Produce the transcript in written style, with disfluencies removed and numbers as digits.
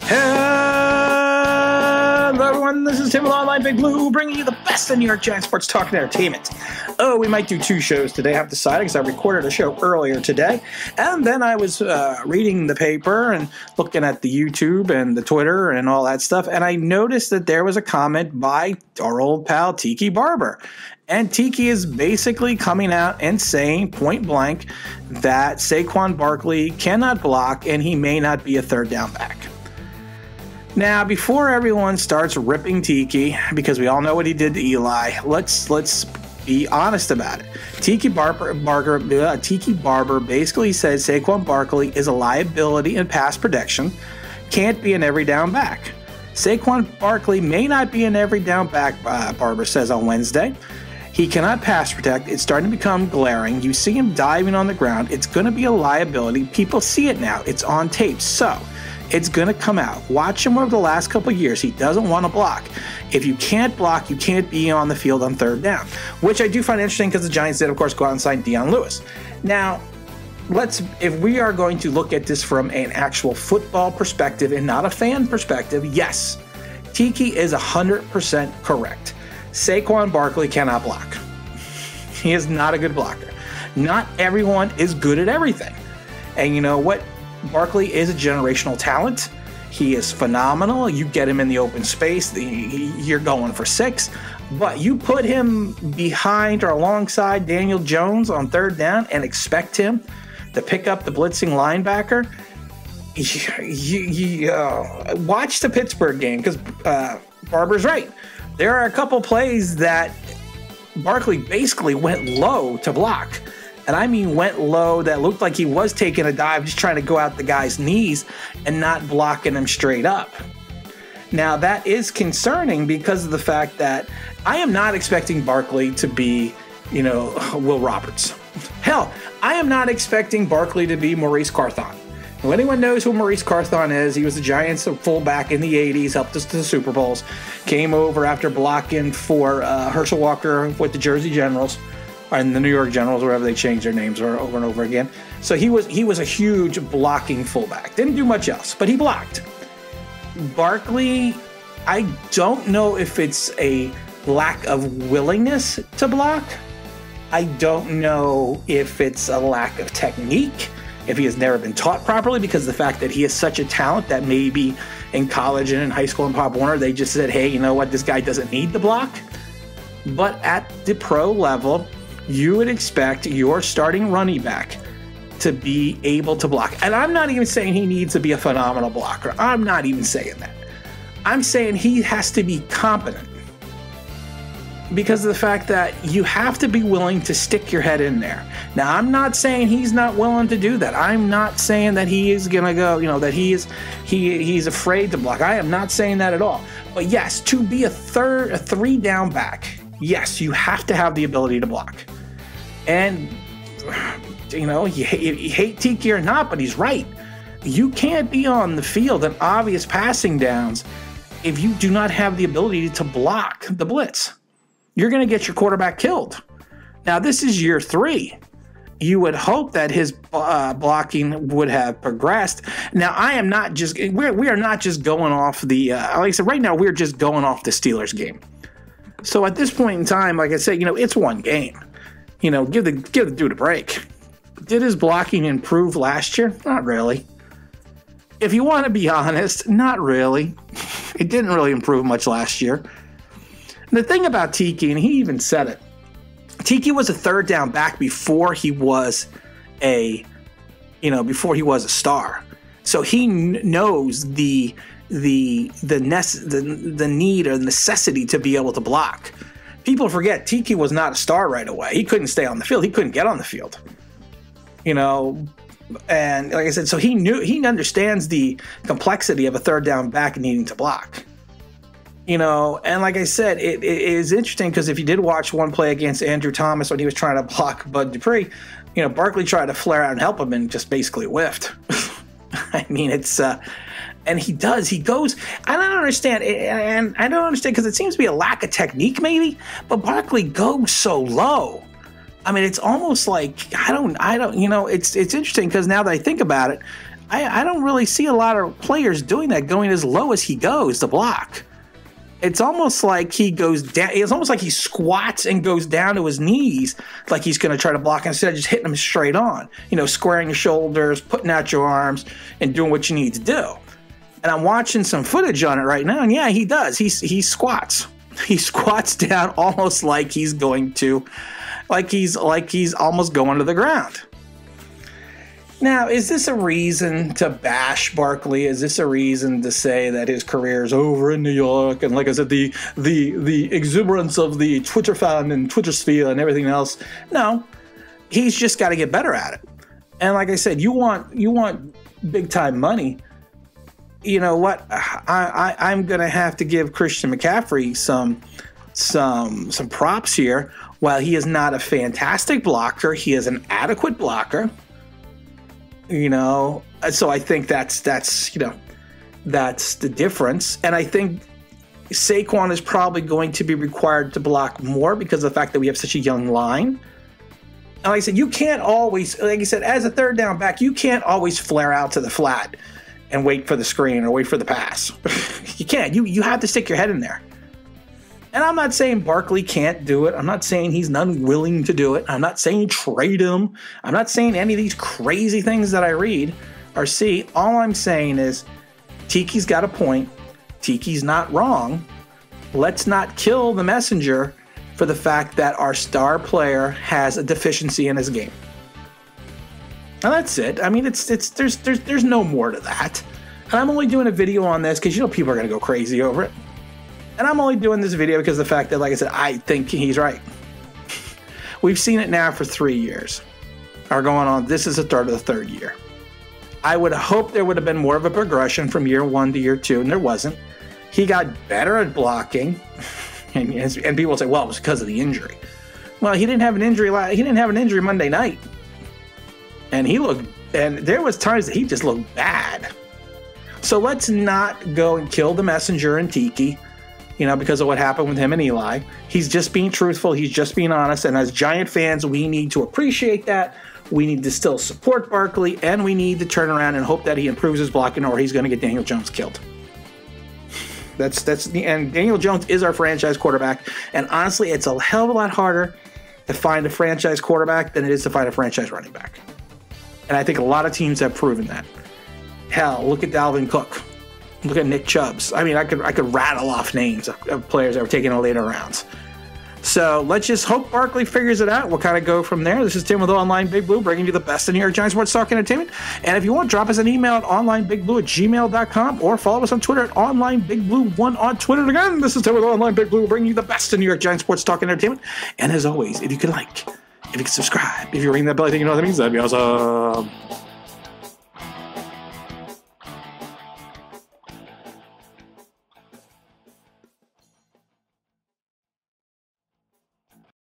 Hello everyone, this is Tim with Online Big Blue, bringing you the best in New York Giants sports talk and entertainment. Oh, we might do two shows today, I have decided, because I recorded a show earlier today, and then I was reading the paper and looking at the YouTube and the Twitter and all that stuff, and I noticed that there was a comment by our old pal Tiki Barber. And Tiki is basically coming out and saying point blank that Saquon Barkley cannot block and he may not be a third down back. Now, before everyone starts ripping Tiki, because we all know what he did to Eli, let's be honest about it. Tiki Barber basically says Saquon Barkley is a liability in pass protection, can't be an every down back. Saquon Barkley may not be an every down back, Barber says on Wednesday. He cannot pass protect. It's starting to become glaring. You see him diving on the ground. It's going to be a liability. People see it now. It's on tape. So it's going to come out. Watch him over the last couple of years. He doesn't want to block. If you can't block, you can't be on the field on third down, which I do find interesting because the Giants did, of course, go out and sign Dion Lewis. Now, if we are going to look at this from an actual football perspective and not a fan perspective, yes, Tiki is 100% correct. Saquon Barkley cannot block. He is not a good blocker. Not everyone is good at everything. And you know what? Barkley is a generational talent. He is phenomenal. You get him in the open space, you're going for 6. But you put him behind or alongside Daniel Jones on third down and expect him to pick up the blitzing linebacker. Watch the Pittsburgh game, because Barber's right. There are a couple plays that Barkley basically went low to block. And I mean went low that looked like he was taking a dive, just trying to go out the guy's knees and not blocking him straight up. Now, that is concerning because of the fact that I am not expecting Barkley to be, Will Roberts. Hell, I am not expecting Barkley to be Maurice Carthon. If anyone knows who Maurice Carthon is, he was the Giants' fullback in the 80s, helped us to the Super Bowls, came over after blocking for Herschel Walker with the Jersey Generals, and the New York Generals, wherever they changed their names over and over again. So he was a huge blocking fullback. Didn't do much else, but he blocked. Barkley, I don't know if it's a lack of willingness to block. I don't know if it's a lack of technique, if he has never been taught properly, because of the fact that he is such a talent that maybe in college and in high school in Pop Warner, they just said, hey, you know what, this guy doesn't need to block. But at the pro level, you would expect your starting running back to be able to block. And I'm not even saying he needs to be a phenomenal blocker. I'm not even saying that. I'm saying he has to be competent, because of the fact that you have to be willing to stick your head in there. Now, I'm not saying he's not willing to do that. I'm not saying that he is going to go, that he's afraid to block. I am not saying that at all. But yes, to be a 3-down back, yes, you have to have the ability to block. And, you hate Tiki or not, but he's right. You can't be on the field in obvious passing downs if you do not have the ability to block the blitz. You're going to get your quarterback killed. Now, this is year 3. You would hope that his blocking would have progressed. Now, we are not just going off the, like I said, right now we're just going off the Steelers game. So at this point in time, like I said, it's one game. Give the dude a break. Did his blocking improve last year? Not really. If you want to be honest, not really. It didn't really improve much last year. And the thing about Tiki, and he even said it, Tiki was a third down back before he was a star. So he knows the need or necessity to be able to block. People forget Tiki was not a star right away. He couldn't stay on the field. He couldn't get on the field. And like I said, so he understands the complexity of a third down back needing to block. And like I said, it is interesting because if you did watch one play against Andrew Thomas when he was trying to block Bud Dupree, Barkley tried to flare out and help him and just basically whiffed. I mean, it's and he goes, I don't understand, and I don't understand because it seems to be a lack of technique maybe, but Barkley goes so low. I mean, it's almost like, I don't, it's interesting because now that I think about it, I don't really see a lot of players doing that, going as low as he goes to block. It's almost like he goes down. It's almost like he squats and goes down to his knees like he's going to try to block instead of just hitting him straight on. Squaring your shoulders, putting out your arms, and doing what you need to do. And I'm watching some footage on it right now, and yeah, he does. He squats. He squats down almost like he's going to, like he's almost going to the ground. Now, is this a reason to bash Barkley? Is this a reason to say that his career is over in New York? And like I said, the exuberance of the Twitter fan and Twitter sphere and everything else? No, he's just got to get better at it. And like I said, you want big time money. You know what? I'm gonna have to give Christian McCaffrey some props here. While he is not a fantastic blocker, he is an adequate blocker. So I think that's the difference. And I think Saquon is probably going to be required to block more because of the fact that we have such a young line. And like I said, you can't always, like I said, as a third down back, you can't always flare out to the flat and wait for the screen or wait for the pass. You can't. You have to stick your head in there. And I'm not saying Barkley can't do it. I'm not saying he's unwilling to do it. I'm not saying trade him. I'm not saying any of these crazy things that I read or see. All I'm saying is Tiki's got a point. Tiki's not wrong. Let's not kill the messenger for the fact that our star player has a deficiency in his game. And that's it. I mean, there's no more to that. And I'm only doing a video on this because people are going to go crazy over it. And I'm only doing this video because of the fact that, like I said, I think he's right. We've seen it now for 3 years. This is the start of the third year. I would hope there would have been more of a progression from year 1 to year 2, and there wasn't. He got better at blocking, and people say, well, it was because of the injury. Well, he didn't have an injury. He didn't have an injury Monday night, and there was times that he just looked bad. So let's not go and kill the messenger in Tiki. Because of what happened with him and Eli. He's just being truthful. He's just being honest. And as Giant fans, we need to appreciate that. We need to still support Barkley, and we need to turn around and hope that he improves his blocking, or he's going to get Daniel Jones killed. And Daniel Jones is our franchise quarterback. And honestly, it's a hell of a lot harder to find a franchise quarterback than it is to find a franchise running back. And I think a lot of teams have proven that. Hell, look at Dalvin Cook. Look at Nick Chubbs. I mean, I could rattle off names of players that were taken in later rounds. So let's just hope Barkley figures it out. We'll kind of go from there. This is Tim with Online Big Blue, bringing you the best in New York Giants sports talk entertainment. And if you want, drop us an email at onlineBigBlue@gmail.com or follow us on Twitter at OnlineBigBlue1 on Twitter. And again, this is Tim with Online Big Blue, bringing you the best in New York Giants sports talk entertainment. And as always, if you could subscribe, if you ring that bell, I think you know what that means. That'd be awesome.